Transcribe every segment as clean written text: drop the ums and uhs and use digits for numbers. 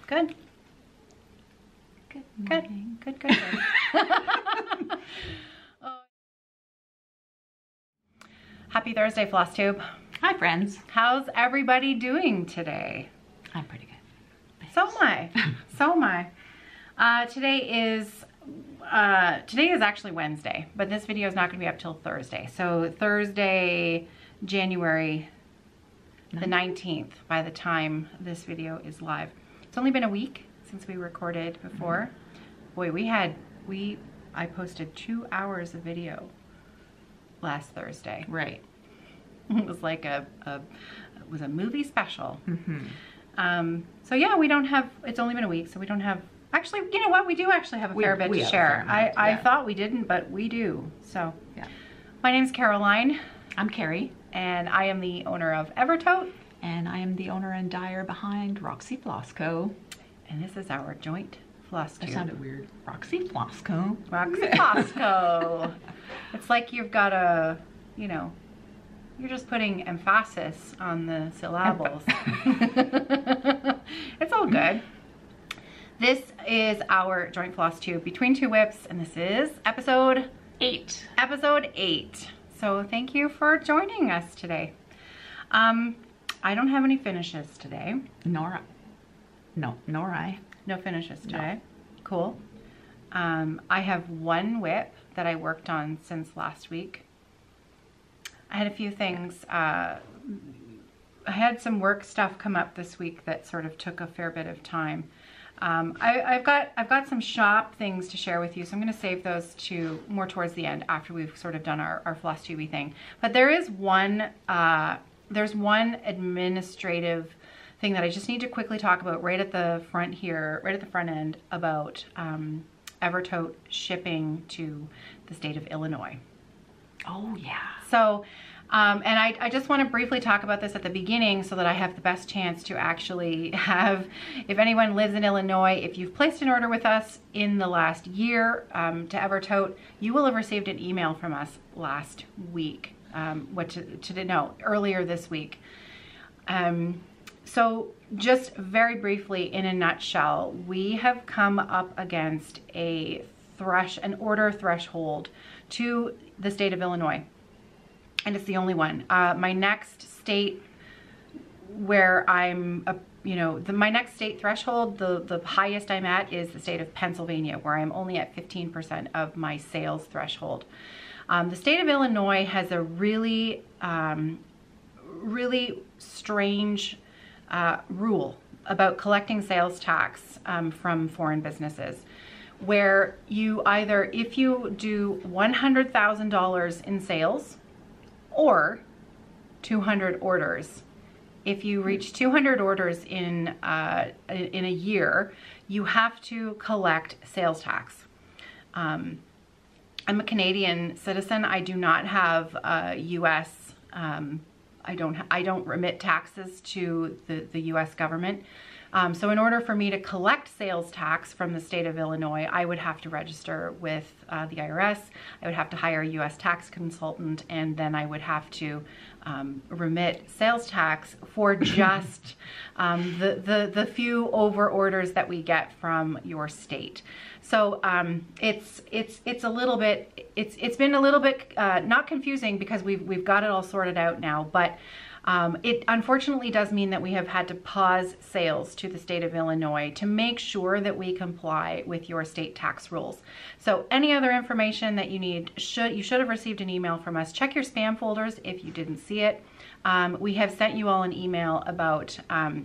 Good. Good Good. morning. Good. Happy Thursday, Flosstube. Hi, friends. How's everybody doing today? I'm pretty good. So am I. So am I. Today is actually Wednesday, but this video is not going to be up till Thursday. So Thursday, January the 19th, by the time this video is live. It's only been a week since we recorded before. Boy, I posted 2 hours of video last Thursday. Right. It was like it was a movie special. So yeah, we don't have, it's only been a week, so we don't have, actually, you know what? We do actually have a fair bit to share. I thought we didn't, but we do. So yeah. My name's Caroline. I'm Kerri. And I am the owner of Evertote. And I am the owner and dyer behind Roxy Floss Co. And this is our joint Floss That tube. sounded weird. Roxy Floss Co. Roxy Floss Co. It's like you've got a, you know, you're just putting emphasis on the syllables. It's all good. This is our joint floss tube between two whips, and this is episode 8. Episode 8. So thank you for joining us today. I don't have any finishes today. Nor I. No finishes today. No. Cool. I have one whip that I worked on since last week. I had a few things. I had some work stuff come up this week that sort of took a fair bit of time. I've got some shop things to share with you, so I'm going to save those to more towards the end after we've sort of done our floss tubey thing. But there is one. There's one administrative thing that I just need to quickly talk about right at the front here, right at the front end, about Evertote shipping to the state of Illinois. Oh yeah. So, and I just want to briefly talk about this at the beginning so that I have the best chance to actually have, if anyone lives in Illinois, if you've placed an order with us in the last year to Evertote, you will have received an email from us last week, earlier this week. So just very briefly, in a nutshell, we have come up against an order threshold to the state of Illinois, and it's the only one. My next state where I'm, my next state threshold, the highest I'm at is the state of Pennsylvania, where I'm only at 15% of my sales threshold. The state of Illinois has a really strange rule about collecting sales tax from foreign businesses, where you either, if you do $100,000 in sales or 200 orders, if you reach 200 orders in a year, you have to collect sales tax. I'm a Canadian citizen. I do not have U.S. I don't remit taxes to the U.S. government. So in order for me to collect sales tax from the state of Illinois, I would have to register with the IRS. I would have to hire a U.S. tax consultant, and then I would have to remit sales tax for just the few over orders that we get from your state. So it's a little bit, it's been a little bit not confusing because we've got it all sorted out now, but it unfortunately does mean that we have had to pause sales to the state of Illinois to make sure that we comply with your state tax rules. So any other information that you need, you should have received an email from us. Check your spam folders if you didn't see it. We have sent you all an email about,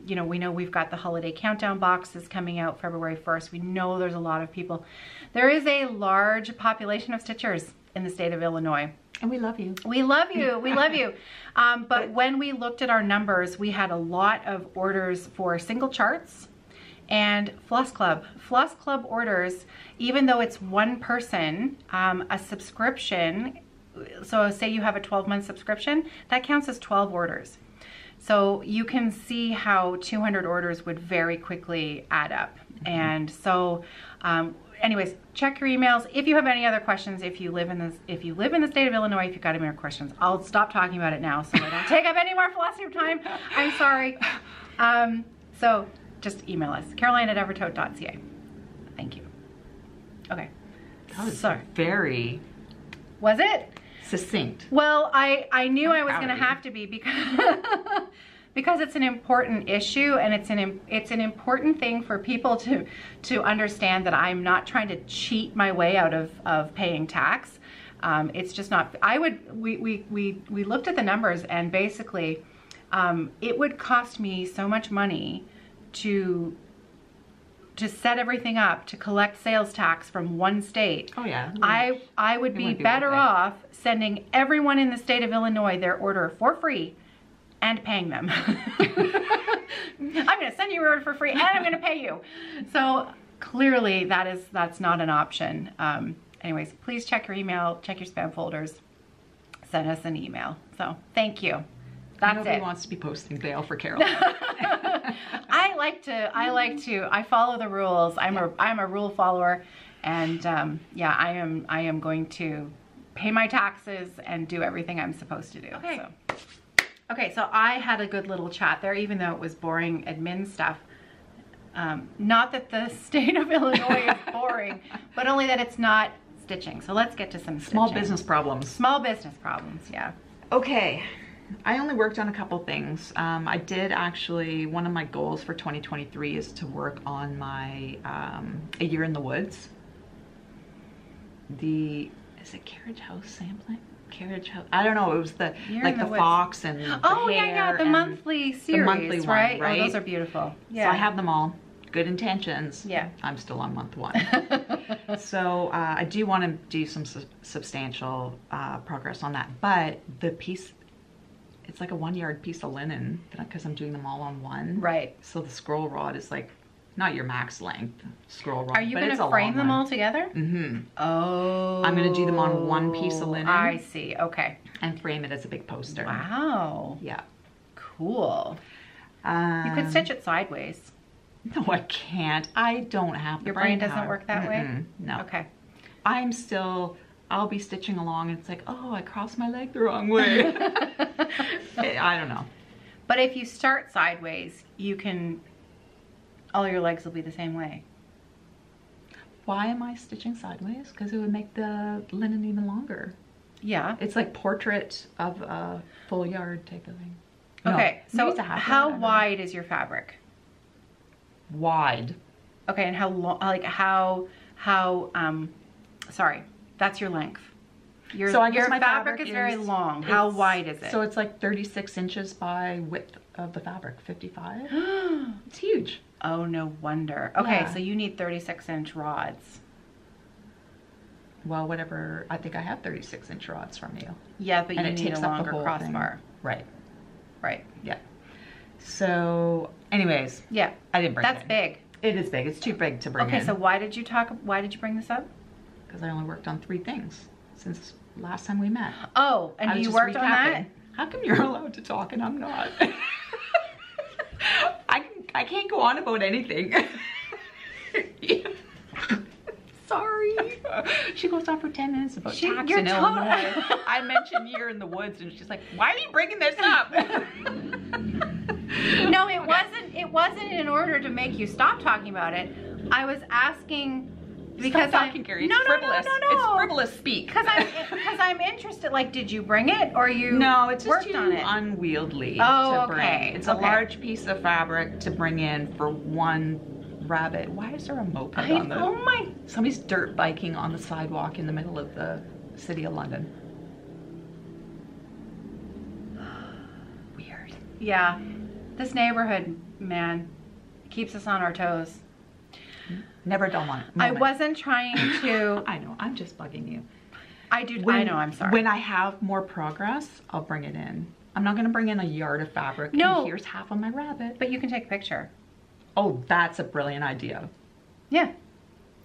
we know we've got the holiday countdown boxes coming out February 1st. We know there's a lot of people. There is a large population of stitchers in the state of Illinois. And we love you. We love you. We love you. But when we looked at our numbers, we had a lot of orders for single charts and Floss Club. Floss Club orders, even though it's one person, a subscription, so say you have a 12-month subscription, that counts as 12 orders. So you can see how 200 orders would very quickly add up. And so anyways, check your emails. If you have any other questions, if you live in the state of Illinois, if you've got any more questions, I'll stop talking about it now so I don't take up any more Flosstube time. I'm sorry. So just email us, caroline@evertote.ca. Thank you. Okay. That was Sorry. very Was it? succinct. Well, I knew I was proud going to of you. have to be because it's an important issue, and it's an important thing for people to understand that I'm not trying to cheat my way out of paying tax. It's just not. We looked at the numbers, and basically, it would cost me so much money to set everything up to collect sales tax from one state. Oh yeah. I would be better off sending everyone in the state of Illinois their order for free and paying them. I'm going to send you your order for free and I'm going to pay you. So clearly that's not an option. Anyways, please check your email, check your spam folders, send us an email. So thank you. That's Nobody it. wants to be posting bail for Caroline. I follow the rules. I'm a rule follower, and yeah, I am going to pay my taxes and do everything I'm supposed to do. Okay. Okay, so I had a good little chat there, even though it was boring admin stuff. Not that the state of Illinois is boring, but only that it's not stitching. So let's get to some Small stitching. business problems. Small business problems, yeah. Okay. I only worked on a couple things. I did actually, one of my goals for 2023 is to work on my A Year in the Woods. Is it Carriage House Sampling? Carriage House, I don't know, it was the fox and the yeah, the monthly series, monthly one, right? right? Oh, those are beautiful. Yeah. So I have them all. Good intentions. Yeah. I'm still on month 1. So I do want to do some substantial progress on that. But the piece, it's like a 1-yard piece of linen because I'm doing them all on one. Right. So the scroll rod is like not your max length scroll rod. Are you going to frame them all together? Mm-hmm. Oh. I'm going to do them on one piece of linen. I see. Okay. And frame it as a big poster. Wow. Yeah. Cool. You could stitch it sideways. No, I can't. I don't have the Your brain doesn't power. work that way? No. Okay. I'll be stitching along and it's like, oh, I crossed my leg the wrong way. I don't know. But if you start sideways, all your legs will be the same way. Why am I stitching sideways? Because it would make the linen even longer. Yeah. It's like portrait of a full yard type of thing. Okay, No, so how wide is your fabric? Wide. Okay, and how long, sorry, that's your length. Your fabric is very long. How wide is it? So it's like 36 inches by width of the fabric, 55. It's huge. Oh, no wonder. Okay, Yeah. so you need 36-inch rods. Well, whatever. I think I have 36-inch rods from you. Yeah, but And you it need takes a up the longer whole crossbar. thing. Right. Right. Yeah. So, anyways. Yeah. I didn't bring it in. That's big. It is big. It's too big to bring in. Okay, so why did you bring this up? Because I only worked on 3 things since last time we met. Oh, and you worked on that? How come you're allowed to talk and I'm not? I can't go on about anything. Sorry. She goes on for 10 minutes about tax in Illinois. I mentioned Year in the Woods and she's like, why are you bringing this up? No, it wasn't in order to make you stop talking about it. I was asking because Stop talking, Kerri. It's frivolous. It's frivolous speak. Because I'm interested. Like, did you bring it or you it's just worked too on it? unwieldy Oh, to bring. okay. It's a large piece of fabric to bring in for one rabbit. Why is there a moped on the... Oh my... Somebody's dirt biking on the sidewalk in the middle of the city of London. Weird. Yeah. This neighborhood, man, keeps us on our toes. Never a dull moment. I wasn't trying to... I know, I'm just bugging you. I know, I'm sorry. When I have more progress, I'll bring it in. I'm not gonna bring in a yard of fabric. No. And here's half of my rabbit. But you can take a picture. Oh, that's a brilliant idea. Yeah.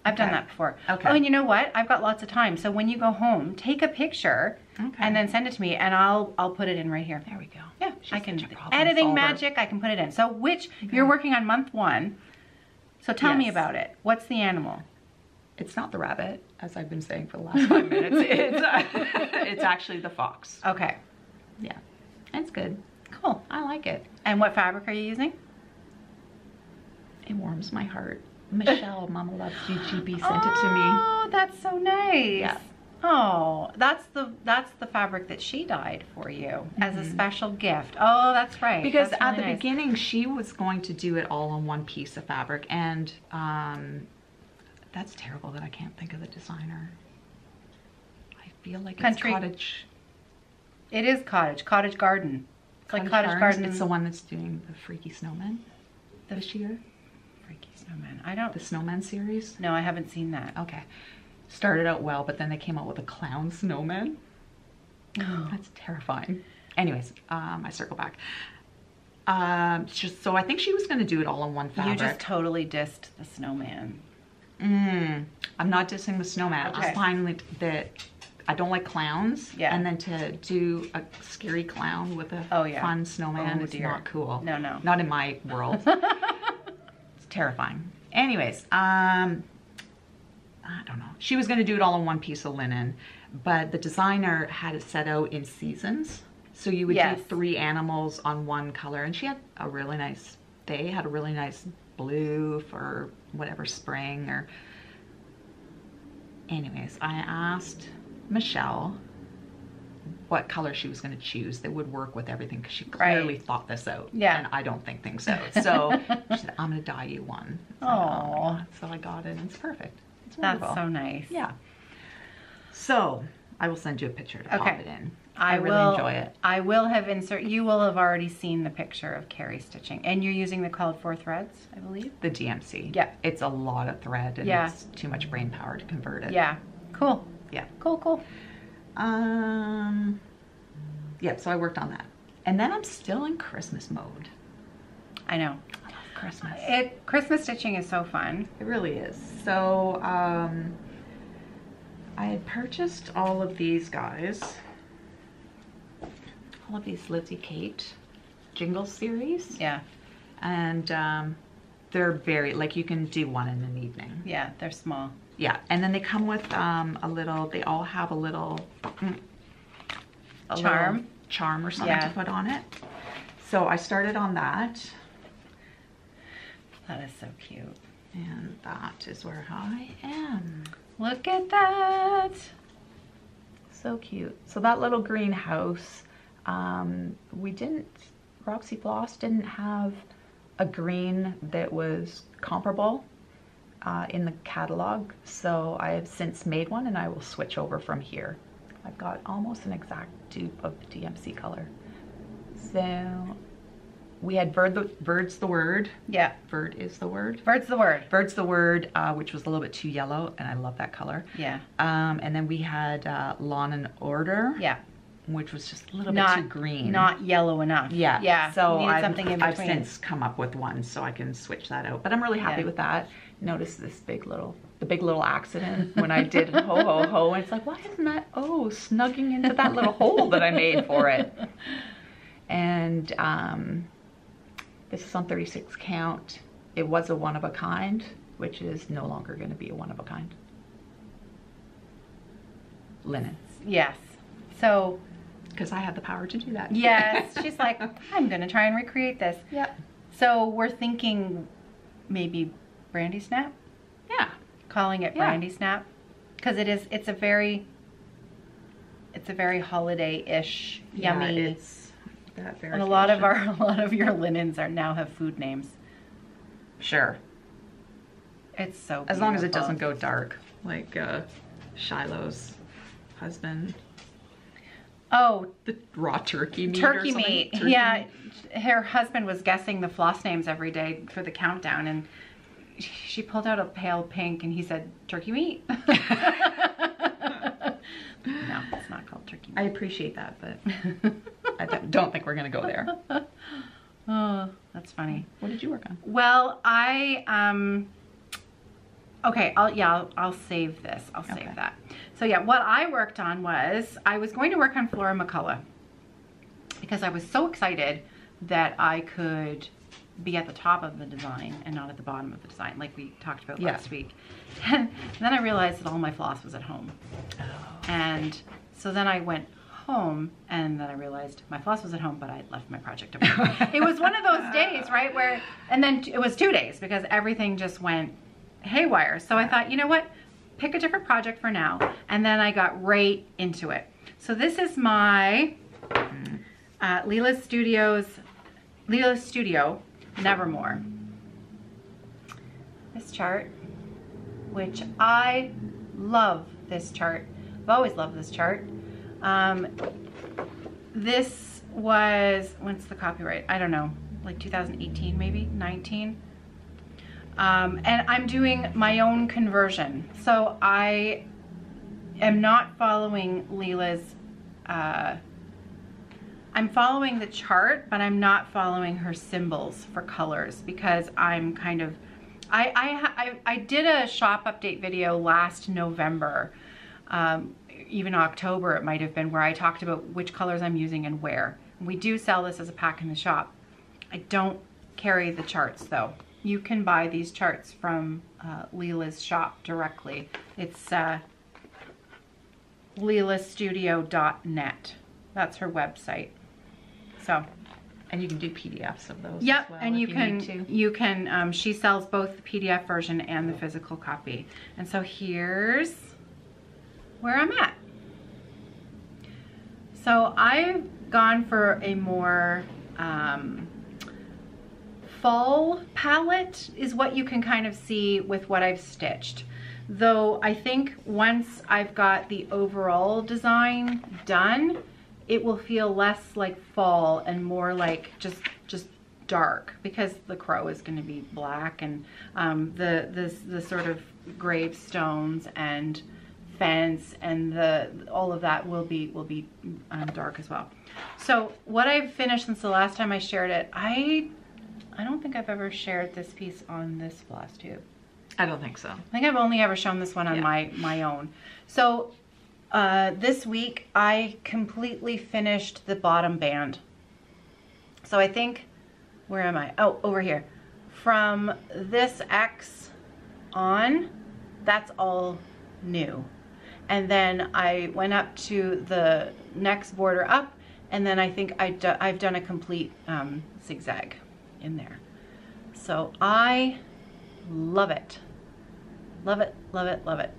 I've done that before. Okay. Oh, and you know what? I've got lots of time. So when you go home, take a picture and then send it to me and I'll put it in right here. There we go. Yeah, She's I can. such a problem Editing solver. magic, I can put it in. So you're working on month 1. So tell me Yes. about it. What's the animal? It's not the rabbit, as I've been saying for the last 5 minutes. It's actually the fox. Okay. Yeah, it's good. Cool. I like it. And what fabric are you using? It warms my heart. Michelle, Mama Loves You GB sent it to me. Oh, that's so nice. Yeah. Oh, that's the fabric that she dyed for you as a special gift. Oh, that's right. Because that's at really the nice. beginning, she was going to do it all on one piece of fabric, and that's terrible that I can't think of the designer. I feel like Country. it's Cottage. It is Cottage Garden. It's like Cottage Garden. It's the one that's doing the Freaky Snowman this year. Freaky Snowman. I don't. The Snowman series. No, I haven't seen that. Okay. Started out well, but then they came out with a clown snowman. Oh. That's terrifying. Anyways, I circle back. So I think she was going to do it all on one fabric. You just totally dissed the snowman. I'm not dissing the snowman. Okay. I just find that I don't like clowns. Yeah. And then to do a scary clown with a fun snowman is not cool. No, no. Not in my world. It's terrifying. Anyways, I don't know. She was going to do it all in one piece of linen, but the designer had it set out in seasons. So you would do 3 animals on one color, and she had a really nice, they had a really nice blue for whatever spring or... Anyways, I asked Michelle what color she was going to choose that would work with everything, because she clearly thought this out. Yeah. And I don't think things out. So she said, I'm going to dye you one. So, Aww. so I got it, and it's perfect. It's That's wonderful. so nice. Yeah. So I will send you a picture to pop it in. I really enjoy it. I will have you will have already seen the picture of Kerri stitching, and you're using the colored 4 threads, I believe. The DMC. Yeah. It's a lot of thread, and it's too much brain power to convert it. Yeah. Cool. Yeah. Cool. Yeah, so I worked on that. And then I'm still in Christmas mode. I know. I love Christmas. Christmas stitching is so fun. It really is. So I had purchased all of these guys. All of these Lizzie Kate Jingle series. Yeah. And they're very, like, you can do one in an evening. Yeah, they're small. Yeah, and then they come with a little, they all have a little charm or something to put on it. So I started on that. That is so cute. And that is where I am. Look at that. So cute. So that little greenhouse, Roxy Floss didn't have a green that was comparable in the catalog. So I have since made one, and I will switch over from here. I've got almost an exact dupe of the DMC color. So we had Bird's the Word. Yeah. Bird is the word. Bird's the word. Bird's the Word, which was a little bit too yellow, and I love that color. Yeah. And then we had Lawn and Order. Yeah. Which was just a little bit too green. Not yellow enough. Yeah. Yeah. So you needed something in I've between. since come up with one, so I can switch that out. But I'm really happy with that. Notice this big little accident when I did ho ho ho. And it's like, why isn't that snugging into that little hole that I made for it? And this is on 36 count. It was a one of a kind, which is no longer going to be a one of a kind. Linen. Yes. So. Because I had the power to do that. Yes. She's like, I'm going to try and recreate this. Yep. So we're thinking maybe Brandy Snap? Yeah. Calling it Brandy Snap. Because it's a very holiday-ish, yummy. It's that very. And a lot of your linens now have food names. Sure. It's so beautiful. As long as it doesn't go dark, like Shiloh's husband. Oh, the raw turkey meat. Turkey meat. Yeah, her husband was guessing the floss names every day for the countdown, and she pulled out a pale pink, and he said, "Turkey meat." No, it's not called turkey meat. I appreciate that, but I don't think we're gonna go there. Oh, that's funny. What did you work on? Well, okay, I'll save this. I'll save that. So yeah, what I worked on was, I was going to work on Flora McCullough because I was so excited that I could be at the top of the design and not at the bottom of the design, like we talked about last week. And then I realized that all my floss was at home. And so then I went, home, and then I realized my floss was at home, but I had left my project at home. It was one of those days, right, where, and then it was 2 days because everything just went haywire. So I thought, you know what, pick a different project for now. And then I got right into it. So this is my Lila Studio Nevermore. This chart, which I love this chart. I've always loved this chart. This was, when's the copyright? I don't know, like 2018 maybe, 19. And I'm doing my own conversion. So I am not following Lila's, I'm following the chart, but I'm not following her symbols for colors because I'm kind of, I did a shop update video last November, even October it might have been, where I talked about which colors I'm using and where. We do sell this as a pack in the shop. I don't carry the charts though. You can buy these charts from Lila's shop directly. It's lilastudio.net. That's her website. So, and you can do PDFs of those. yep, as well and if you can. She sells both the PDF version and the physical copy. And so here's where I'm at. So I've gone for a more fall palette is what you can kind of see with what I've stitched. Though I think once I've got the overall design done, it will feel less like fall and more like just dark, because the crow is going to be black, and the sort of gravestones and fence and all of that will be dark as well. So what I've finished since the last time I shared it, I don't think I've ever shared this piece on this Flosstube. I don't think so. I think I've only ever shown this one on my own. So this week I completely finished the bottom band. So I think, where am I? Oh, over here. From this X on, that's all new. And then I went up to the next border up, and then I think I've done a complete zigzag in there. So I love it. Love it, love it, love it.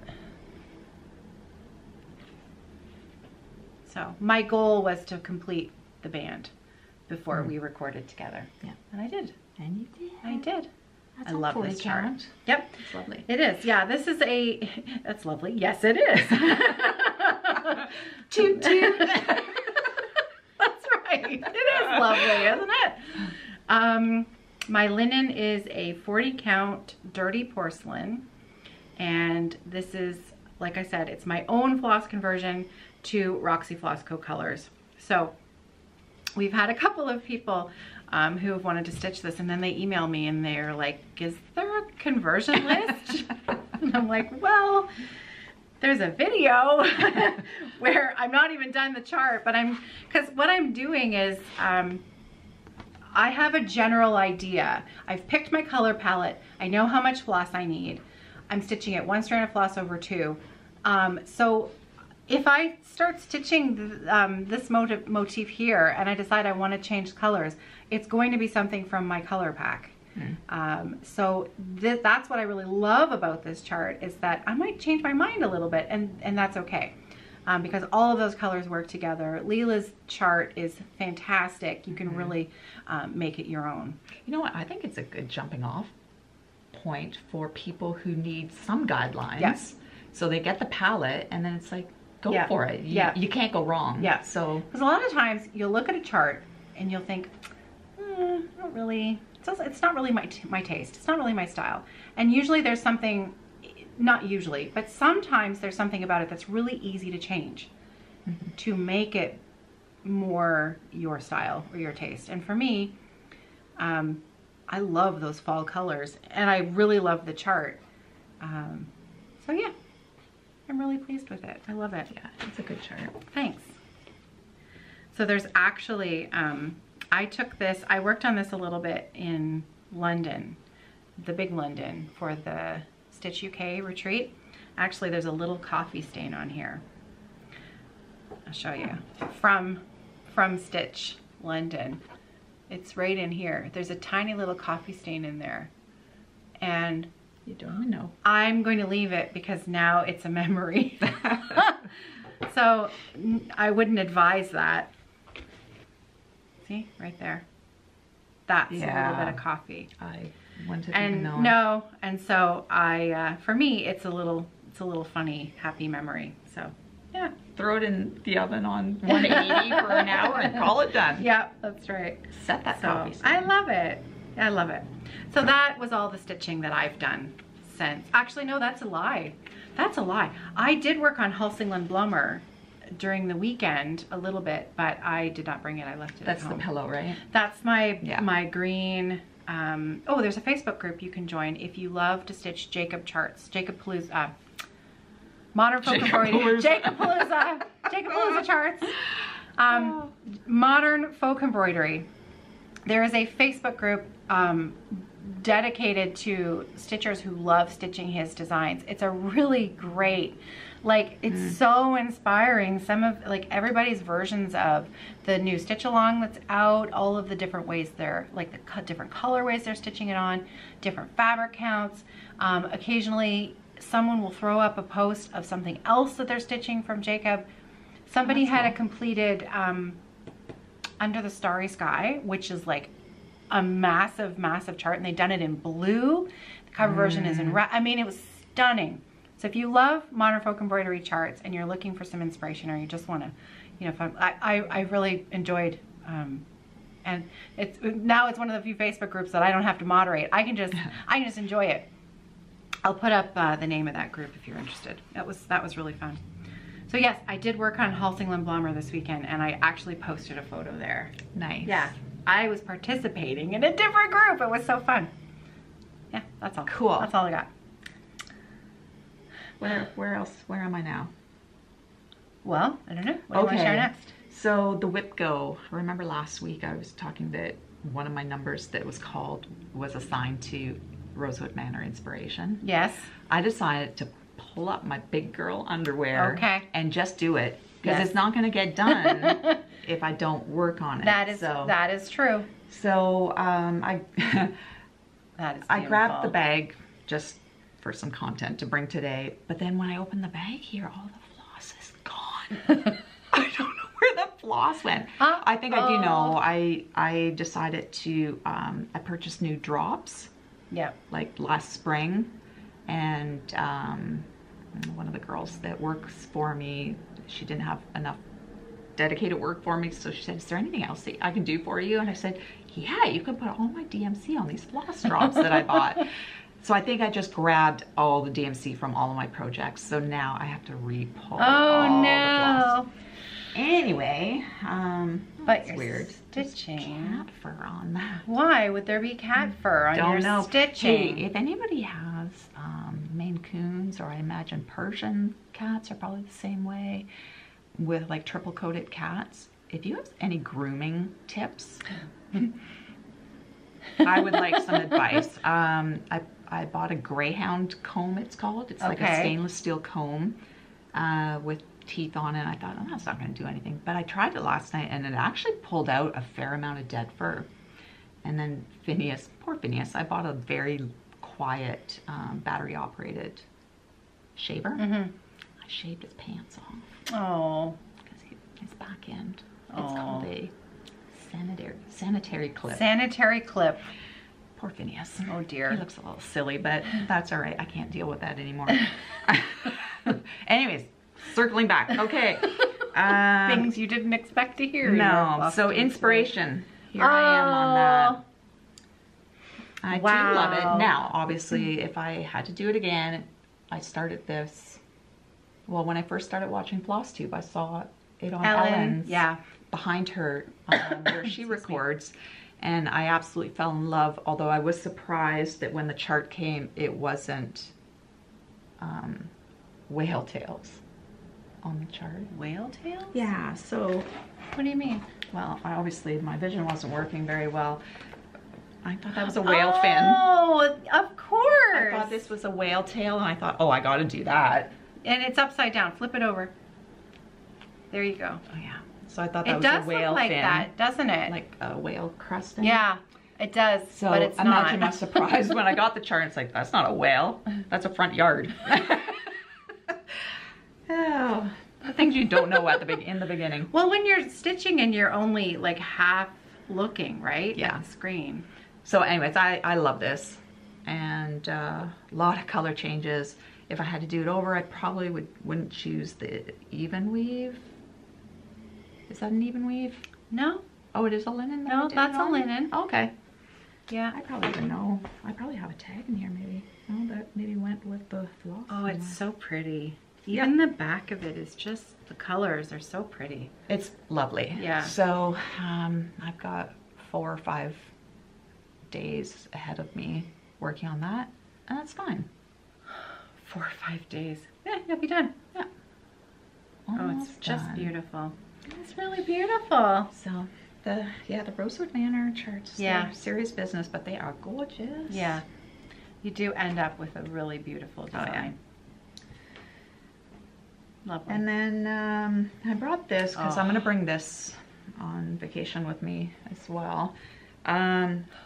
So my goal was to complete the band before we recorded together. Yeah. And I did. And you did. I did. That's I love this chart. count. Yep. It's lovely. It is. Yeah, this is that's lovely. Yes, it is. Toot toot. That's right. It is lovely, isn't it? My linen is a 40 count dirty porcelain. And this is, like I said, it's my own floss conversion to Roxy Floss Co. colors. So we've had a couple of people who have wanted to stitch this, and then they email me and they're like, is there a conversion list? And I'm like, well, there's a video where I'm not even done the chart, but because what I'm doing is I have a general idea. I've picked my color palette. I know how much floss I need. I'm stitching it 1 strand of floss over 2. So if I start stitching this motif here and I decide I want to change colors, it's going to be something from my color pack. So that's what I really love about this chart, is that I might change my mind a little bit, and that's okay. Because all of those colors work together. Lila's chart is fantastic. You can really make it your own. You know what? I think it's a good jumping off point for people who need some guidelines. Yes. So they get the palette, and then it's like, go Yeah. for it. You can't go wrong. Yeah. So, because a lot of times you'll look at a chart and you'll think, not really. It's not really my taste. It's not really my style. And usually there's something, not usually, but sometimes there's something about it that's really easy to change to make it more your style or your taste. And for me, I love those fall colors, and I really love the chart. So yeah, I'm really pleased with it. I love it. yeah, it's a good chart. Thanks. So there's actually, I worked on this a little bit in London, the big London, for the Stitch UK retreat. Actually, there's a little coffee stain on here. I'll show you. From Stitch, London. It's right in here. There's a tiny little coffee stain in there. And you don't even know. I'm going to leave it because now it's a memory. So I wouldn't advise that. See, right there. That's a little bit of coffee. I wouldn't have even known. No, and so for me, it's a little funny, happy memory. So yeah. Throw it in the oven on 180 for an hour and call it done. Yeah, that's right. Set that coffee stain. I love it. I love it. So that was all the stitching that I've done since. Actually, no, that's a lie. That's a lie. I did work on Hälsingland Blommer during the weekend a little bit, but I did not bring it. I left it That's at home. the pillow, right? That's my green. Oh, there's a Facebook group you can join if you love to stitch Jacob charts. Jacob Palooza. Modern folk embroidery. Jacob Palooza charts. Modern folk embroidery. There is a Facebook group dedicated to stitchers who love stitching his designs. It's a really great, like, it's so inspiring. Some of, like, everybody's versions of the new stitch along that's out, all of the different ways they're, like, the different colorways they're stitching it on, different fabric counts. Occasionally someone will throw up a post of something else that they're stitching from Jacob. Somebody had a completed Under the Starry Sky, which is like a massive chart, and they've done it in blue. The cover version is in red. I mean, it was stunning. So if you love modern folk embroidery charts and you're looking for some inspiration, or you just want to, you know, I really enjoyed, and now it's one of the few Facebook groups that I don't have to moderate. I can just enjoy it. I'll put up the name of that group if you're interested. That was really fun. So yes, I did work on Hälsingland Blommer this weekend, and I actually posted a photo there. Nice. Yeah, I was participating in a different group. It was so fun. Yeah, that's all. Cool. That's all I got. Where else? Where am I now? Well, I don't know. What do you want to share next? So the Whip Go. Remember last week I was talking that one of my numbers that was assigned to Rosewood Manor Inspiration. Yes. I decided to pull up my big girl underwear and just do it, because it's not going to get done if I don't work on it. That is true. So I grabbed the beautiful. bag just for some content to bring today, but then when I opened the bag here, all the floss is gone. I don't know where the floss went. I think I do know. I decided to I purchased new drops. Yep. Like last spring, and one of the girls that works for me, she didn't have enough dedicated work for me, so she said, is there anything else that I can do for you? And I said, yeah, you can put all my DMC on these floss drops that I bought. So I think I just grabbed all the DMC from all of my projects, so now I have to re-pull all the floss. Anyway, but it's you're weird. stitching. Cat fur on that. Why would there be cat fur on your stitching? Hey, if anybody has Maine Coons, or I imagine Persian cats are probably the same way, with like triple coated cats, if you have any grooming tips, I would like some advice. I bought a Greyhound comb, it's called. It's like a stainless steel comb with teeth on it. I thought, oh, that's not going to do anything, but I tried it last night and it actually pulled out a fair amount of dead fur. And then Phineas, poor Phineas, I bought a very quiet battery operated shaver. I shaved his pants off. Oh, because his back end, it's called a sanitary clip. Sanitary clip. Poor Phineas. Oh dear. He looks a little silly, but that's all right. I can't deal with that anymore. Anyways, circling back. Okay. Things you didn't expect to hear. No. So inspiration. Here I am on that. I do love it. Now, obviously, if I had to do it again, I started this. Well, when I first started watching Flosstube, I saw it on Ellen's. Yeah. Behind her, where she records. And I absolutely fell in love, although I was surprised that when the chart came, it wasn't whale tails on the chart. Whale tails? Yeah, so... What do you mean? Well, obviously my vision wasn't working very well. I thought that was a whale fin. Oh, of course. I thought this was a whale tail, and I thought, oh, I gotta do that. And it's upside down. Flip it over. there you go. Oh yeah. So I thought that It was does a whale look like fin. that, doesn't it? Like a whale crusting. Yeah, it does, So but it's imagine my not. surprise when I got the chart. It's like, that's not a whale. That's a front yard. Oh, the things you don't know at in the beginning. Well, when you're stitching and you're only like half looking, right? Yeah. At the screen. So anyways, I love this. And a lot of color changes. If I had to do it over, I probably wouldn't choose the even weave. Is that an even weave? No. Oh, it is a linen? that No, we're doing that's a on? linen. Okay. Yeah. I probably don't know. I probably have a tag in here maybe. Oh, that maybe went with the floss. Oh, it's so pretty. Even the back of it is just, the colors are so pretty. It's lovely. Yeah. So I've got 4 or 5 days ahead of me working on that, and that's fine. 4 or 5 days. Yeah, you'll be done. Yeah. Oh, Almost it's just done. beautiful. It's really beautiful. So the Rosewood Manor charts, Yeah. they're serious business, but they are gorgeous. Yeah. You do end up with a really beautiful design. yeah. Lovely. And then I brought this because I'm Oh. going to bring this on vacation with me as well.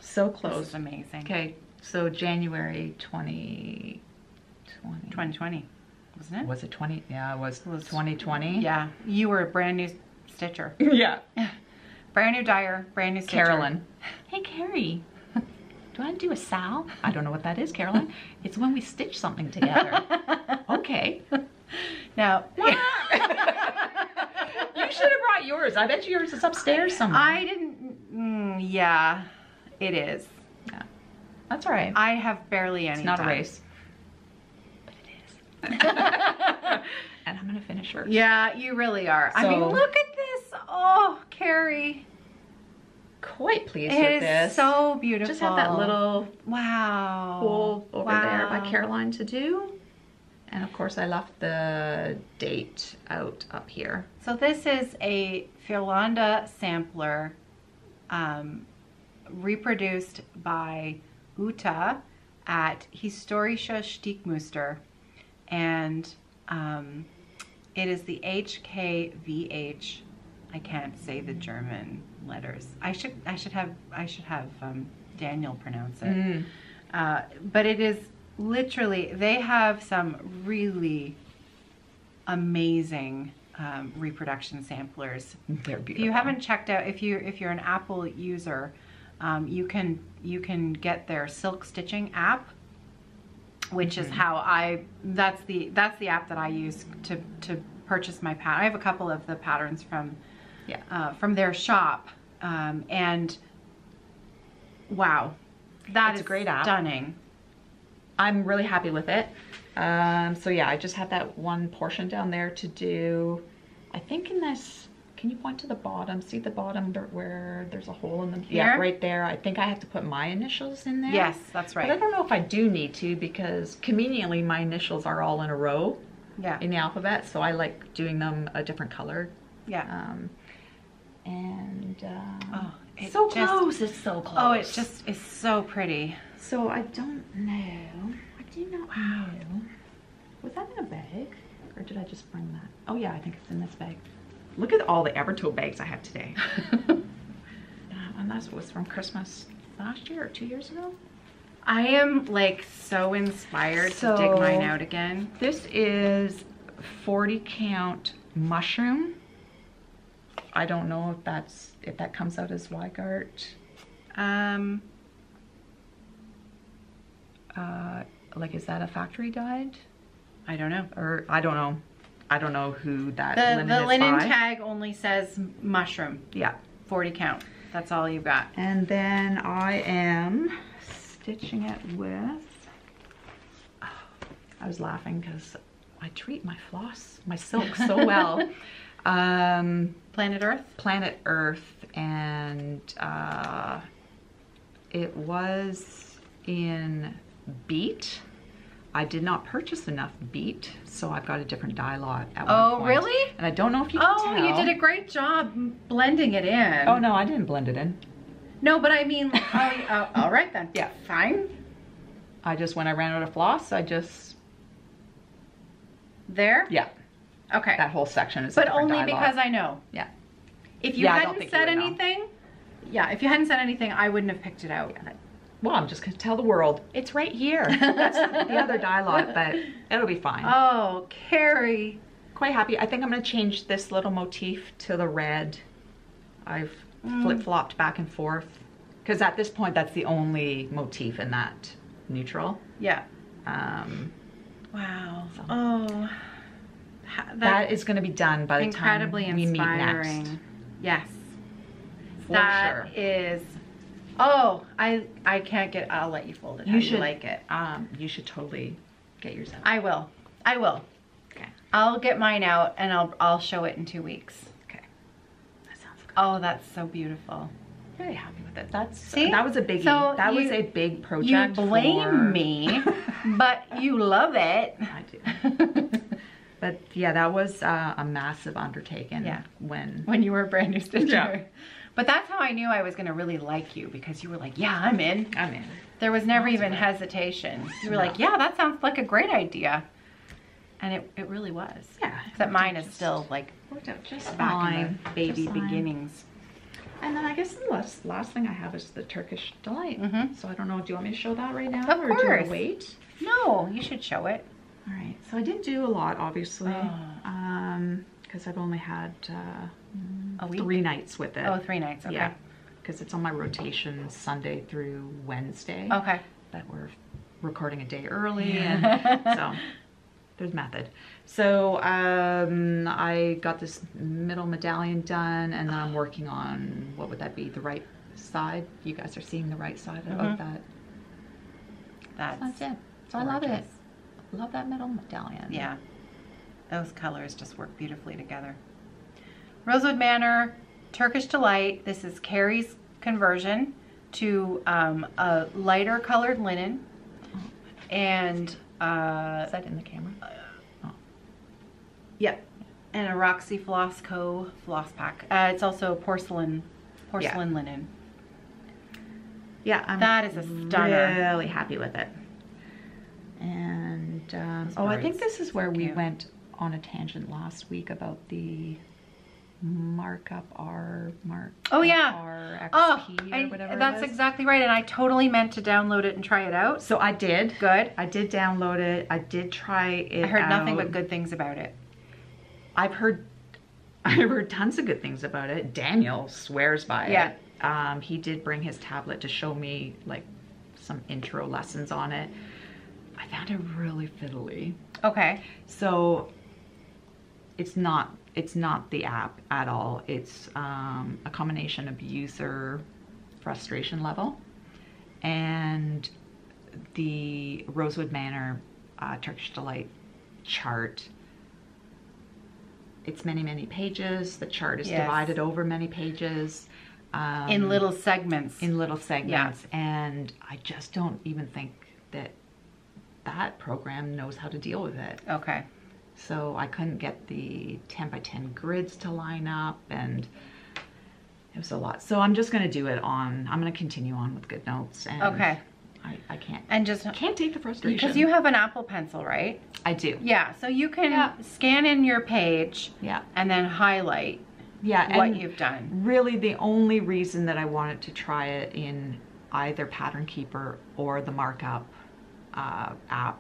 So this close. is amazing. Okay, so January 2020. 2020, wasn't it? Was it 20? Yeah, it was, It was 2020. Yeah. You were a brand new stitcher. Yeah. Brand new dyer, brand new stitcher. Carolyn. Hey, Kerri. Do you want to do a SAL? I don't know what that is, Carolyn. It's when we stitch something together. Okay. Now, You should have brought yours. I bet yours is upstairs somewhere. I didn't, yeah, it is. Yeah. That's all right. I have barely any It's not a time. race. But it is. And I'm going to finish first. Yeah, you really are. I mean, So- look at this. Oh, Kerri. Quite pleased It with is this. so beautiful. Just have that little wow hole over there by Wow. Caroline to do. And of course I left the date out up here. So this is a Vierlande Sampler reproduced by OOAK at Historische Stickmuster, and it is the HKVH. I can't say the German letters. I should have Daniel pronounce it. But it is literally, they have some really amazing reproduction samplers. They're beautiful. If you haven't checked out, if you're an Apple user, you can get their silk stitching app, which is how that's the app that I use to purchase my pattern. I have a couple of the patterns from their shop, and wow, that's a great app. Stunning. I'm really happy with it. So yeah, I just had that one portion down there to do. I think in this, can you point to the bottom? See the bottom where there's a hole in them? Yeah, right there. I think I have to put my initials in there. Yes, that's right. But I don't know if I do need to, because conveniently my initials are all in a row Yeah. in the alphabet, so I like doing them a different color. Yeah. Oh, It's so close. It's so close. Oh, it just is so pretty. So I don't know. I do not know. Was that in a bag? Or did I just bring that? Oh yeah, I think it's in this bag. Look at all the Evertote bags I have today. And that was from Christmas last year or 2 years ago. I am like so inspired to dig mine out again. This is 40 count mushroom. I don't know if that comes out as Weigart. Like, is that a factory dyed? I don't know. Or I don't know. I don't know who that linen The is linen by. tag only says mushroom. Yeah. 40 count. That's all you've got. And then I am stitching it with, I was laughing because I treat my floss, my silk so well. Planet Earth? Planet Earth, and it was in beet. I did not purchase enough beet, so I've got a different dye lot at one point. Really? And I don't know if you can tell. Oh, you did a great job blending it in. Oh no, I didn't blend it in. No, but I mean, all right then. Yeah. Fine. When I ran out of floss, I just, There? yeah. Okay. That whole section is a But different only dialogue. because I know. Yeah. If you Yeah, I don't hadn't think you said would know. anything, yeah, if you hadn't said anything, I wouldn't have picked it out. Well, I'm just going to tell the world, it's right here. That's the other dialogue, but it'll be fine. Oh, Kerri. Quite happy. I think I'm going to change this little motif to the red. I've flip-flopped back and forth. Because at this point, that's the only motif in that neutral. Yeah. Wow. Oh. That is going to be done by the time incredibly we meet inspiring. next. Yes. For That sure. is. Oh, I can't get. I'll let you fold it. How you like it. You should totally get yours out. I will. I will. Okay. I'll get mine out and I'll show it in 2 weeks. Okay. That sounds good. Oh, that's so beautiful. Very happy with it. See? That was a biggie. So that was you- a big project. You blame for... me, but you love it. I do. But yeah, that was a massive undertaking. Yeah. When you were a brand new stitcher. Yeah. But that's how I knew I was going to really like you, because you were like, yeah, I'm in. I'm in. There was never even hesitation. You were like, yeah, that sounds like a great idea. And it really was. Yeah. Except mine is still like Worked out just back fine. in the baby Just fine. beginnings. And then I guess the last thing I have is the Turkish Delight. Mhm. So I don't know, do you want me to show that right now? Of Or do you want course. to wait? No, you should show it. All right. So I didn't do a lot, obviously. Oh. Because I've only had A week? 3 nights with it. Oh, 3 nights. Okay. Yeah. Because it's on my rotation Sunday through Wednesday. Okay. That we're recording a day early, and so there's method. So I got this middle medallion done, and then I'm working on, what would that be, the right side. You guys are seeing the right side of that. That's it. So I love it. gorgeous. Love that middle medallion. Yeah. Those colors just work beautifully together. Rosewood Manor, Turkish Delight. This is Kerri's conversion to a lighter colored linen. And Is that in the camera? yep. And a Roxy Floss Co. floss pack. It's also porcelain linen. Yeah, I'm That is a stunner. really happy with it. And I birds. think this is where we Cute. went on a tangent last week about the markup R mark. Oh, yeah. RXP Oh, or whatever. that's it is. exactly right. And I totally meant to download it and try it out. So I did. Good. I did download it. I did try it. I heard nothing out. but good things about it. I've heard tons of good things about it. Daniel swears by Yeah. it. He did bring his tablet to show me like some intro lessons on it. I found it really fiddly. Okay. So it's not the app at all. It's a combination of user frustration level and the Rosewood Manor Turkish Delight chart. It's many pages. The chart is Yes. divided over many pages. In little segments. In little segments. And I just don't even think that program knows how to deal with it. Okay. So I couldn't get the 10 by 10 grids to line up, and it was a lot. So I'm just going to do it I'm going to continue on with GoodNotes. And Okay. I can't. And just Can't take the frustration. because you have an Apple Pencil, right? I do. Yeah. So you can Yeah. scan in your page Yeah. and then highlight Yeah. what and you've done. really the only reason that I wanted to try it in either Pattern Keeper or the markup app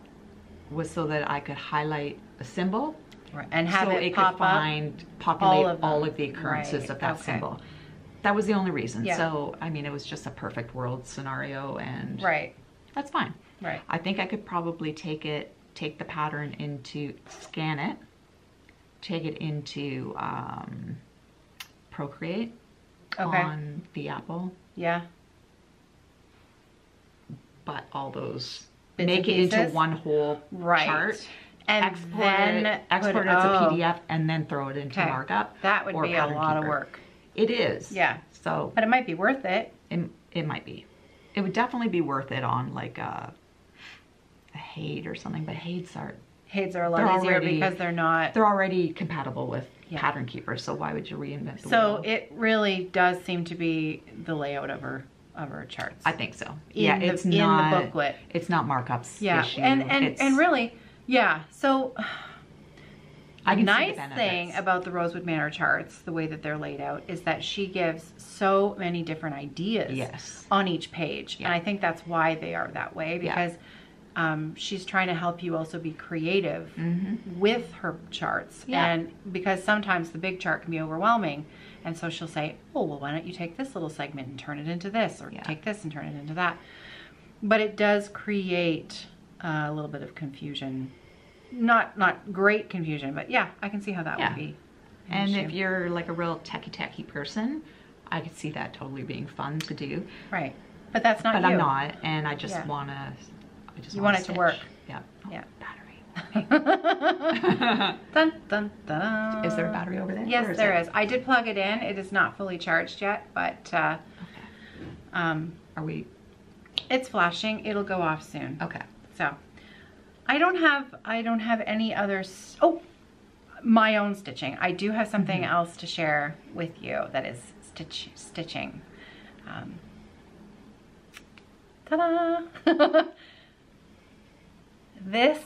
was so that I could highlight a symbol. Right. And have so it could pop up. populate all all of of the them. occurrences Right, of that okay. symbol. That was the only reason. Yeah. So, I mean, it was just a perfect world scenario, and Right. that's fine. Right. I think I could probably take the pattern scan it, take it into Procreate Okay. on the Apple, Yeah. but all those Bits make and it into pieces? one whole Right. chart. And export then it as a PDF, and then throw it into Okay. markup. That would or be a Pattern lot of Keeper. work. It is. Yeah. So But it might be worth it. it might be. It would definitely be worth it on like a Hade or something, but Hades are Hades are a lot They're easier already- because they're not. they're already compatible with Yeah. Pattern Keeper, so why would you reinvent the So wheel? it really does seem to be the layout of her charts. I think so. In Yeah, the- it's in the not booklet. It's not markups Yeah, issue. and It's- really, yeah. So The nice thing about the Rosewood Manor charts, the way that they're laid out, is that she gives so many different ideas on each page. And I think that's why they are that way, because she's trying to help you also be creative with her charts. And because sometimes the big chart can be overwhelming. And so she'll say, oh, well, why don't you take this little segment and turn it into this, or take this and turn it into that. But it does create a little bit of confusion. Not great confusion, but yeah, I can see how that would be. And if you're like a real techie person, I could see that totally being fun to do. Right. But that's not you. But I'm not, and I just want to, you want it to work. Yeah. Oh, yeah. Battery. Dun, dun, dun. Is there a battery over there? Yes, there is. I did plug it in. It is not fully charged yet, but are we? It's flashing. It'll go off soon. Okay. So I don't have any others. Oh, my own stitching. I do have something else to share with you that is stitching. Ta-da! This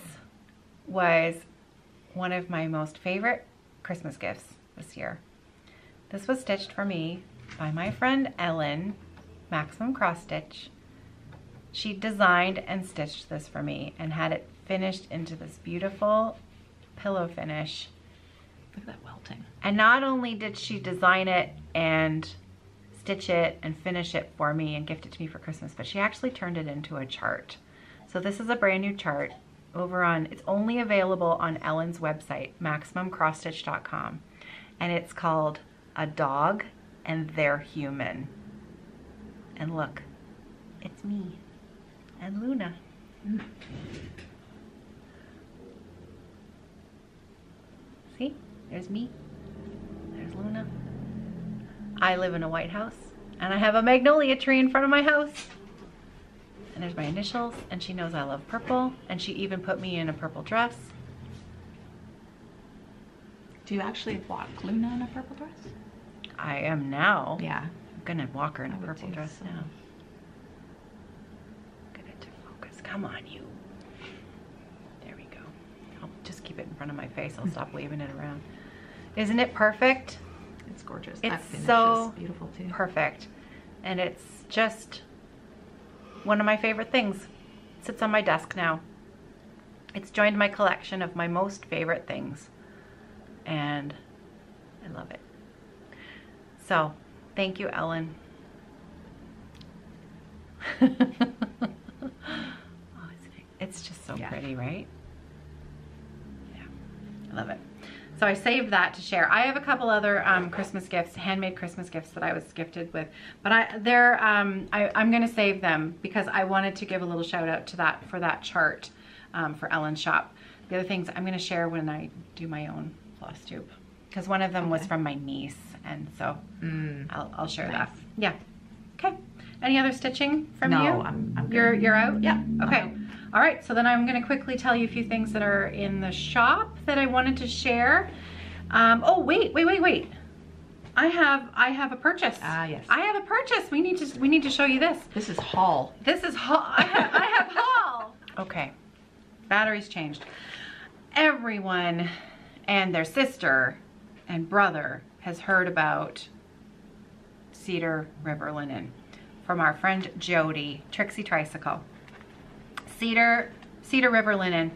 was one of my most favorite Christmas gifts this year. This was stitched for me by my friend Ellen, Maximum Cross Stitch. She designed and stitched this for me and had it finished into this beautiful pillow finish. Look at that welting. And not only did she design it and stitch it and finish it for me and gift it to me for Christmas, but she actually turned it into a chart. So this is a brand new chart over on, it's only available on Ellen's website, MaximumCrossStitch.com. And it's called A Dog and They're Human. And look, it's me and Luna. See, there's me, there's Luna. I live in a white house and I have a magnolia tree in front of my house. And there's my initials, and she knows I love purple, and she even put me in a purple dress. Do you actually walk Luna in a purple dress? I am now. Yeah. I'm gonna walk her in a purple dress now. Get it to focus. Come on, you. There we go. I'll just keep it in front of my face. I'll stop waving it around. Isn't it perfect? It's gorgeous. It's that finish so is beautiful too. Perfect. And it's just one of my favorite things. It sits on my desk now. It's joined my collection of my most favorite things. And I love it. So, thank you, Ellen. It's just so pretty, right? Yeah, I love it. So I saved that to share. I have a couple other Christmas gifts, handmade Christmas gifts that I was gifted with, but I'm going to save them because I wanted to give a little shout out to that for that chart for Ellen's shop. The other things I'm going to share when I do my own Flosstube, because one of them was from my niece, and so I'll share that. Yeah. Okay. Any other stitching from you? No, I'm good. You're out? Yeah. Okay. All right, so then I'm going to quickly tell you a few things that are in the shop that I wanted to share. Oh, wait. I have a purchase. Ah, yes. I have a purchase. We need to show you this. This is haul. This is haul. I have haul. Okay. Batteries changed. Everyone and their sister and brother has heard about Cedar River Linen from our friend Jody, Trixie Tricycle. Cedar River Linen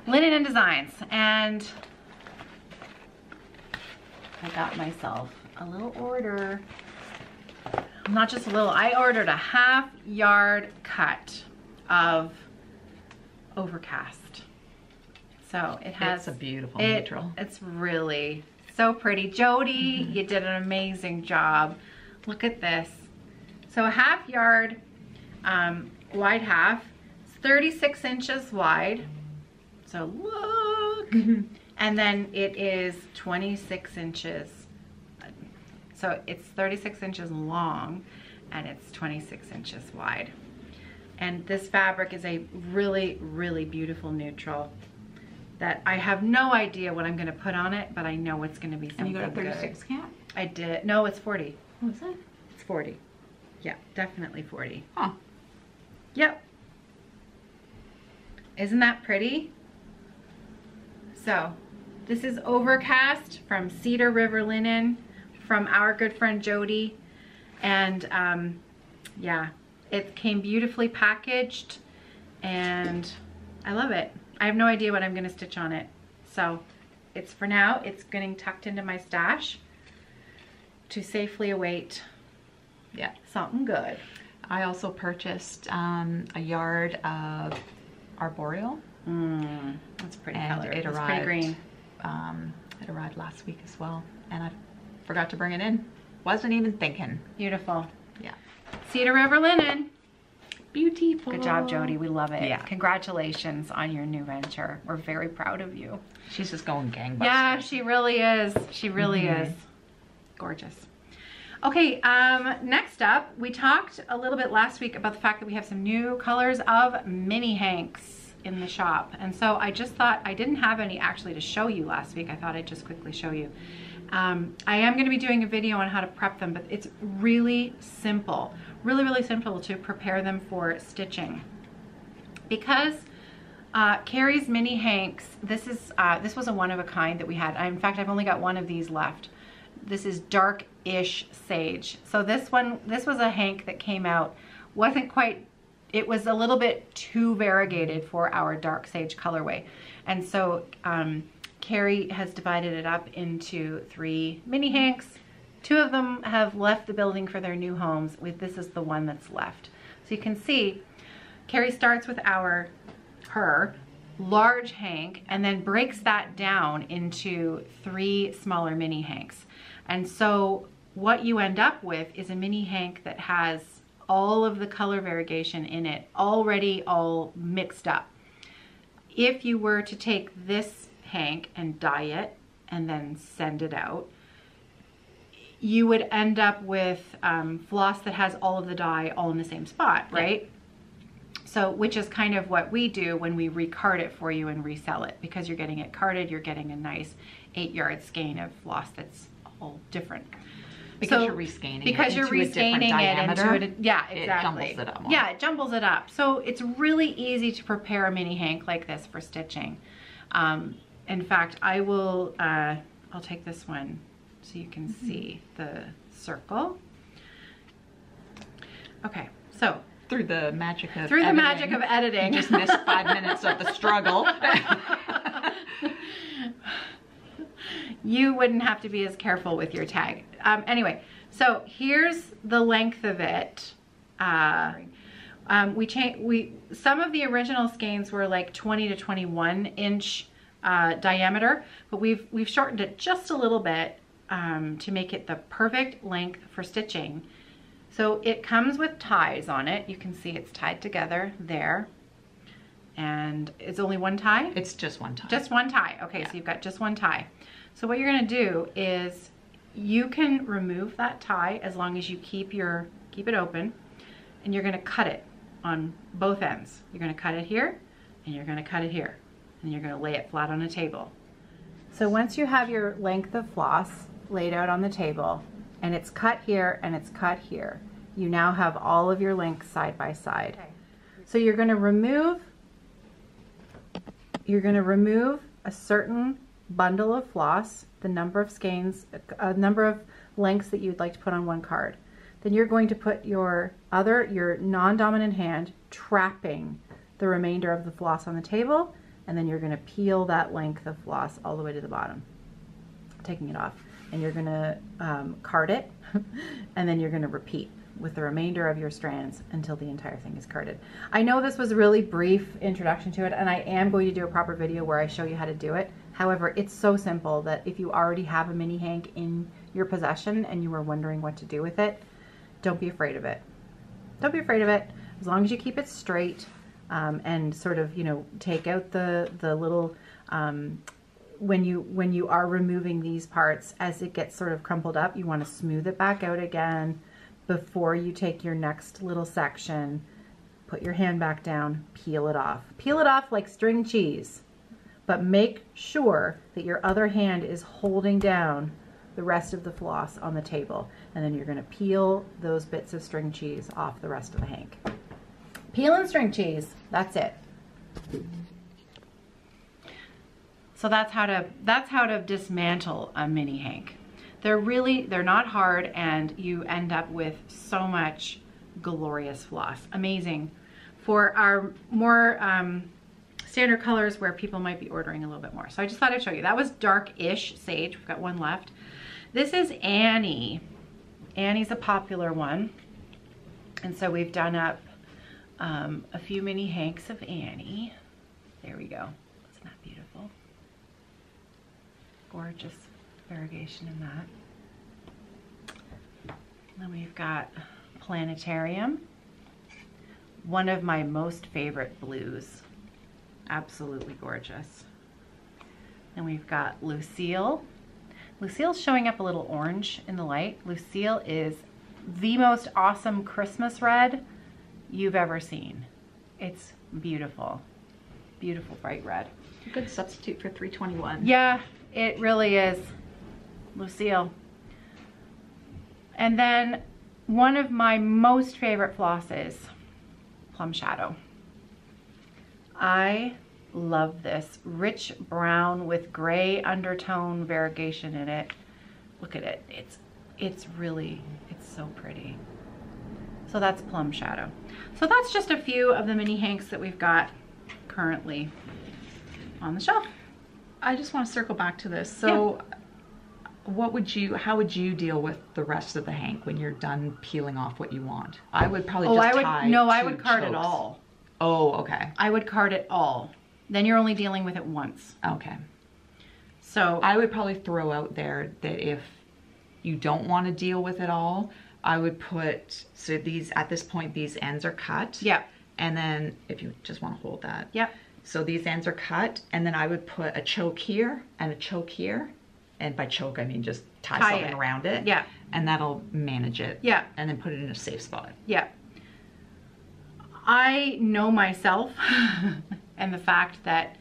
and Designs, and I got myself a little order. Not just a little, I ordered a half-yard cut of Overcast. So it has, it's a beautiful neutral. It's really so pretty. Jody, you did an amazing job. Look at this. So a half-yard, wide half. 36 inches wide, so look, and then it is 26 inches, so it's 36 inches long and it's 26 inches wide. And this fabric is a really, really beautiful neutral that I have no idea what I'm going to put on it, but I know it's going to be something good. And you got a 36 count? I did. No, it's 40. What is that? It's 40. Yeah, definitely 40. Huh. Yep. Isn't that pretty? So This is Overcast from Cedar River Linen from our good friend Jody. And yeah, it came beautifully packaged and I love it. I have no idea what I'm gonna stitch on it. So it's, for now, it's getting tucked into my stash to safely await something good. I also purchased a yard of arboreal. That's pretty and color. it It's arrived, pretty green. It arrived last week as well, and I forgot to bring it in. Wasn't even thinking. Beautiful. Yeah. Cedar River Linen. Beautiful. Good job, Jody. We love it. Yeah. Congratulations on your new venture. We're very proud of you. She's just going gangbusters. Yeah, she really is. She really is. Gorgeous. Okay, next up, we talked a little bit last week about the fact that we have some new colors of mini hanks in the shop. And so I just thought, I didn't have any actually to show you last week. I thought I'd just quickly show you. I am going to be doing a video on how to prep them, but it's really simple. Really simple to prepare them for stitching. Because Kerri's mini hanks, this was a one of a kind that we had. In fact, I've only got one of these left. This is dark-ish sage. So this was a hank that came out, wasn't quite, it was a little bit too variegated for our dark sage colorway. And so Kerri has divided it up into 3 mini hanks. 2 of them have left the building for their new homes. This is the one that's left. So you can see Kerri starts with her large hank and then breaks that down into 3 smaller mini hanks. And so what you end up with is a mini hank that has all of the color variegation in it already all mixed up. If you were to take this hank and dye it and then send it out, you would end up with floss that has all of the dye all in the same spot, right? So, which is kind of what we do when we recard it for you and resell it. Because you're getting it carded, you're getting a nice 8-yard skein of floss that's all different. Because you're rescanning because you're rescanning it into it. Yeah, exactly. It jumbles it up more. Yeah, it jumbles it up. So it's really easy to prepare a mini hank like this for stitching. In fact, I will, I'll take this one so you can see the circle. Okay, so. Through the magic of editing. You just missed 5 minutes of the struggle. You wouldn't have to be as careful with your tag. Anyway, so here's the length of it. Some of the original skeins were like 20 to 21 inch diameter, but we've shortened it just a little bit to make it the perfect length for stitching. So it comes with ties on it. You can see it's tied together there. And it's only one tie? It's just one tie. Just one tie. Okay, yeah. So you've got just one tie. So what you're gonna do is you can remove that tie as long as you keep it open, and you're gonna cut it on both ends. You're gonna cut it here, and you're gonna cut it here, and you're gonna lay it flat on a table. So once you have your length of floss laid out on the table, and it's cut here and it's cut here, you now have all of your lengths side by side. Okay. So you're gonna remove a certain bundle of floss, the number of skeins, a number of lengths that you'd like to put on one card. Then you're going to put your non-dominant hand trapping the remainder of the floss on the table, and then you're going to peel that length of floss all the way to the bottom, taking it off. And you're going to card it, and then you're going to repeat with the remainder of your strands until the entire thing is carded. I know this was a really brief introduction to it, and I am going to do a proper video where I show you how to do it. However, it's so simple that if you already have a mini hank in your possession and you were wondering what to do with it, don't be afraid of it. Don't be afraid of it. As long as you keep it straight and sort of, take out the little, when you are removing these parts, as it gets sort of crumpled up, you want to smooth it back out again before you take your next little section. Put your hand back down, peel it off. Peel it off like string cheese, but make sure that your other hand is holding down the rest of the floss on the table, and then you're going to peel those bits of string cheese off the rest of the hank. Peel and string cheese, that's it. So that's how to dismantle a mini hank. They're not hard, and you end up with so much glorious floss. Amazing. For our more standard colors where people might be ordering a little bit more. So I just thought I'd show you. That was dark-ish sage. We've got one left. This is Annie. Annie's a popular one. And so we've done up a few mini hanks of Annie. There we go. Isn't that beautiful? Gorgeous variegation in that. Then we've got Planetarium. One of my most favorite blues. Absolutely gorgeous. Then we've got Lucille. Lucille's showing up a little orange in the light. Lucille is the most awesome Christmas red you've ever seen. It's beautiful. Beautiful bright red. A good substitute for 321. Yeah, it really is. Lucille. And then one of my most favorite flosses, Plum Shadow. I love this rich brown with gray undertone variegation in it. Look at it. It's so pretty. So that's Plum Shadow. So that's just a few of the mini hanks that we've got currently on the shelf. I just want to circle back to this. So how would you deal with the rest of the hank when you're done peeling off what you want? I would probably I would card it all. Oh, okay. I would card it all. Then you're only dealing with it once. Okay. So I would probably throw out there that if you don't want to deal with it all, I would put, so these, at this point, these ends are cut. Yep. And then if you just want to hold that. Yep. So these ends are cut, and then I would put a choke here and a choke here. And by choke, I mean just tie something around it. Yeah. And that'll manage it. Yeah. And then put it in a safe spot. Yeah. I know myself and the fact that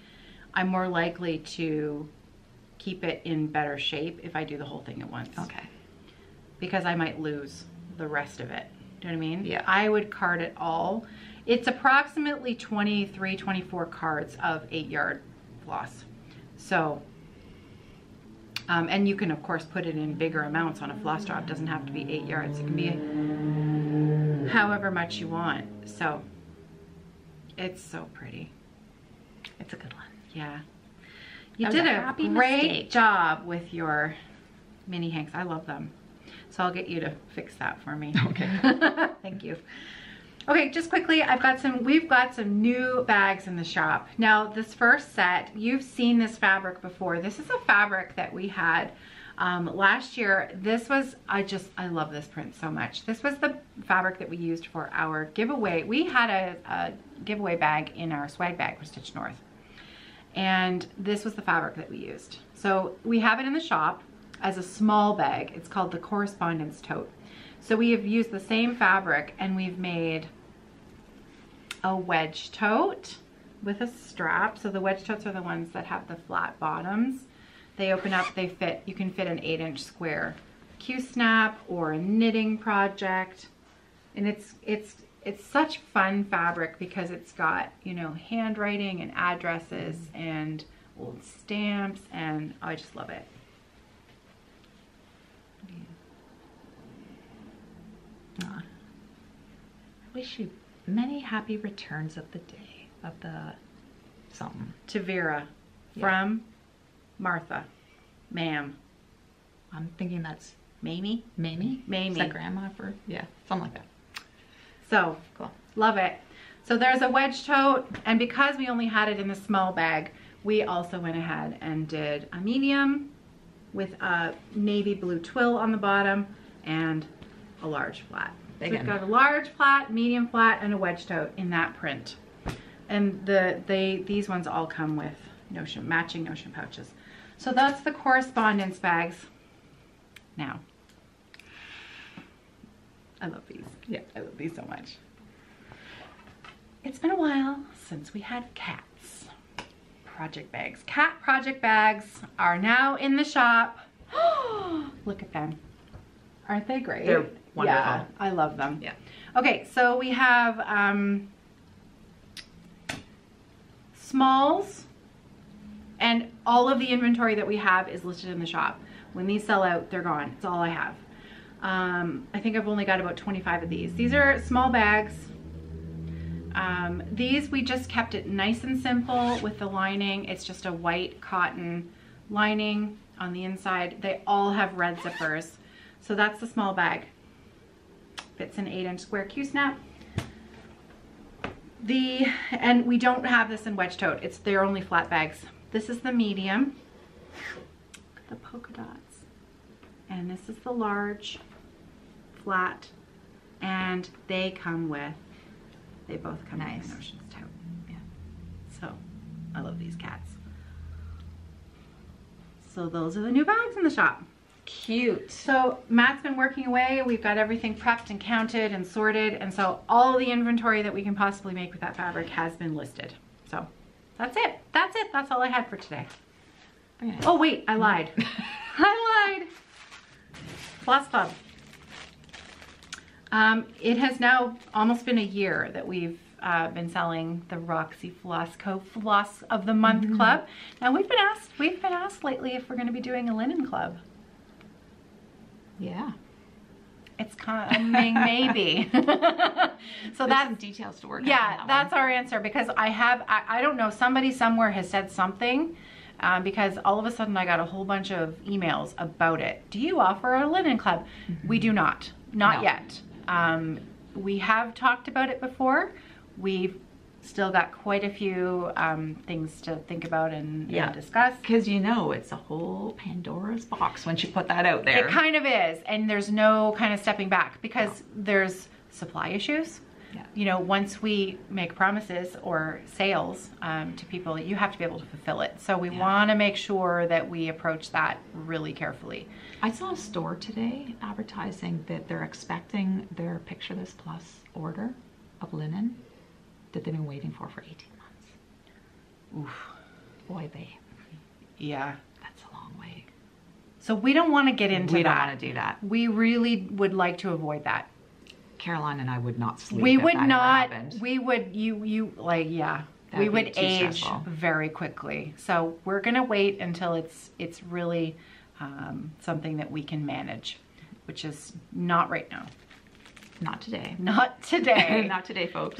I'm more likely to keep it in better shape if I do the whole thing at once. Okay. Because I might lose the rest of it. Do you know what I mean? Yeah. I would card it all. It's approximately 23, 24 cards of 8-yard floss. So, and you can of course put it in bigger amounts on a floss drop. It doesn't have to be 8 yards. It can be however much you want. So, it's so pretty. It's a good one. Yeah. You did a great job with your mini hanks. I love them. So I'll get you to fix that for me. Okay. Thank you. Okay, just quickly, we've got some new bags in the shop. Now, this first set, you've seen this fabric before. This is a fabric that we had last year. This was, I love this print so much. This was the fabric that we used for our giveaway. We had a giveaway bag in our swag bag for Stitch North. And this was the fabric that we used. So we have it in the shop as a small bag. It's called the Correspondence Tote. So we have used the same fabric and we've made a wedge tote with a strap. So the wedge totes are the ones that have the flat bottoms. They open up, they fit, you can fit an 8-inch square Q-snap or a knitting project. And it's such fun fabric because it's got, you know, handwriting and addresses and old stamps, and I just love it. I wish you many happy returns of the day, of the something. To Vera, from Martha, ma'am. I'm thinking that's Mamie? Mamie? Mamie. Is that grandma for, yeah, something like that. So, cool. Love it. So there's a wedge tote, and because we only had it in the small bag, we also went ahead and did a medium with a navy blue twill on the bottom and a large flat. So we've got a large flat, medium flat, and a wedge tote in that print. And these ones all come with matching notion pouches. So that's the correspondence bags. Now, I love these. Yeah, I love these so much. It's been a while since we had cats. Project bags. Cat project bags are now in the shop. Look at them. Aren't they great? They're wonderful. Yeah, I love them. Yeah. Okay, so we have smalls, and all of the inventory that we have is listed in the shop. When these sell out, they're gone. It's all I have. I think I've only got about 25 of these. These are small bags. These, we just kept it nice and simple with the lining. It's just a white cotton lining on the inside. They all have red zippers. So that's the small bag. Fits an 8-inch square Q-snap. And we don't have this in wedge tote. They're only flat bags. This is the medium. The polka dots. And this is the large, flat. And they both come with an Oceans tote. Yeah. So I love these cats. So those are the new bags in the shop. Cute. So Matt's been working away. We've got everything prepped and counted and sorted. And so all the inventory that we can possibly make with that fabric has been listed. So that's it. That's it. That's all I had for today. Okay. Oh wait, I lied. I lied. Floss Club. It has now almost been a year that we've been selling the Roxy Floss Co. Floss of the Month Club. Now we've been asked lately if we're going to be doing a linen club. Yeah. It's coming, maybe. So There's that's some details to work out. yeah, on that that's our answer, because I don't know, somebody somewhere has said something, because all of a sudden I got a whole bunch of emails about it. Do you offer a linen club? We do not yet. We have talked about it before. We've still got quite a few things to think about and discuss. Because it's a whole Pandora's box once you put that out there. It kind of is, and there's no kind of stepping back, because there's supply issues. Yeah. Once we make promises or sales to people, you have to be able to fulfill it. So we want to make sure that we approach that really carefully. I saw a store today advertising that they're expecting their Picture This Plus order of linen that they've been waiting for 18 months. Oof. Boy, Yeah. That's a long way. So we don't want to get into that. We don't want to do that. We really would like to avoid that. Caroline and I would not sleep. We if would that not. ever happened. We would. Yeah. That we would would be too age stressful. very quickly. So we're gonna wait until it's really something that we can manage, which is not right now. Not today. Not today. Not today, folks.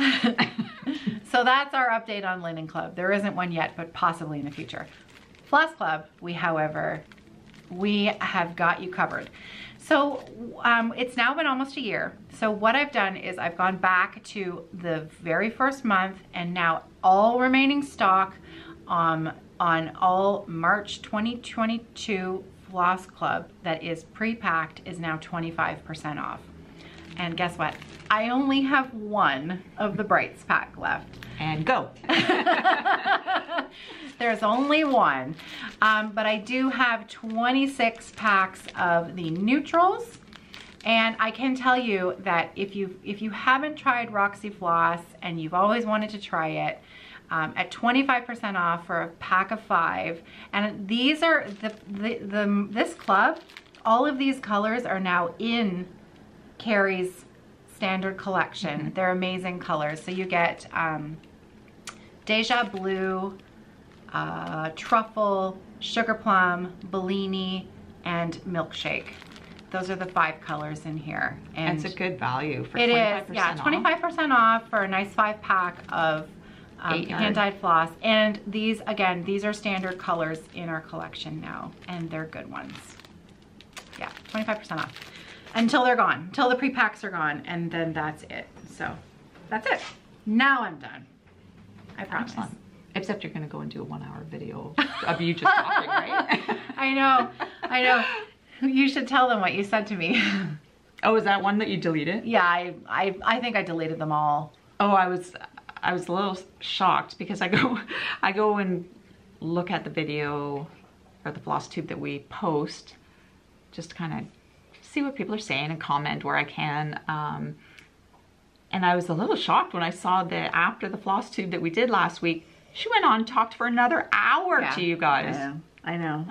So that's our update on Linen Club. There isn't one yet, but possibly in the future. Floss Club, we have got you covered. So it's now been almost a year. So what I've done is I've gone back to the very first month, and now all remaining stock on all March 2022 Floss Club that is pre-packed is now 25% off. And guess what? I only have one of the Brights pack left. And go. There's only one. But I do have 26 packs of the neutrals. And I can tell you that if you haven't tried Roxy Floss and you've always wanted to try it, at 25% off for a pack of 5. And these are this club, all of these colors are now in Kerri's standard collection. They're amazing colors. So you get Deja Blue, Truffle, Sugar Plum, Bellini, and Milkshake. Those are the 5 colors in here. And it's a good value for 25% it is, yeah, off. 25% off for a nice 5-pack of hand-dyed floss. And these, again, these are standard colors in our collection now, and they're good ones. Yeah, 25% off. Until they're gone, until the pre-packs are gone, and then that's it. So that's it. Now I'm done. I promise. Excellent. Except you're going to go and do a 1-hour video of you just talking, right? I know. You should tell them what you said to me. Oh, is that one that you deleted? Yeah, I think I deleted them all. Oh, I was a little shocked because I go and look at the video or the Flosstube that we post, just to kind of see what people are saying and comment where I can. And I was a little shocked when I saw that after the Flosstube that we did last week, she went on and talked for another hour to you guys. I know.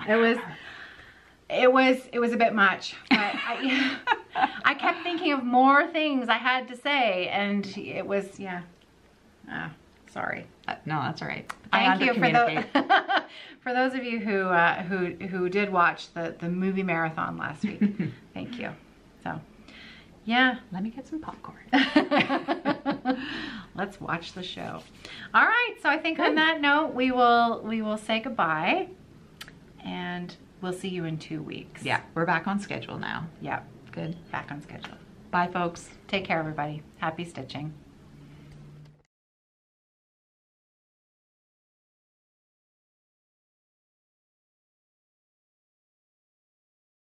It was a bit much, but I kept thinking of more things I had to say, and it was, yeah. Sorry. No, that's all right. Thank you for under-communicate. for those of you who did watch the movie marathon last week. Thank you. So, yeah. Let me get some popcorn. Let's watch the show. All right. So I think on that note, we will say goodbye, and we'll see you in 2 weeks. Yeah, we're back on schedule now. Yep. Good. Back on schedule. Bye, folks. Take care, everybody. Happy stitching.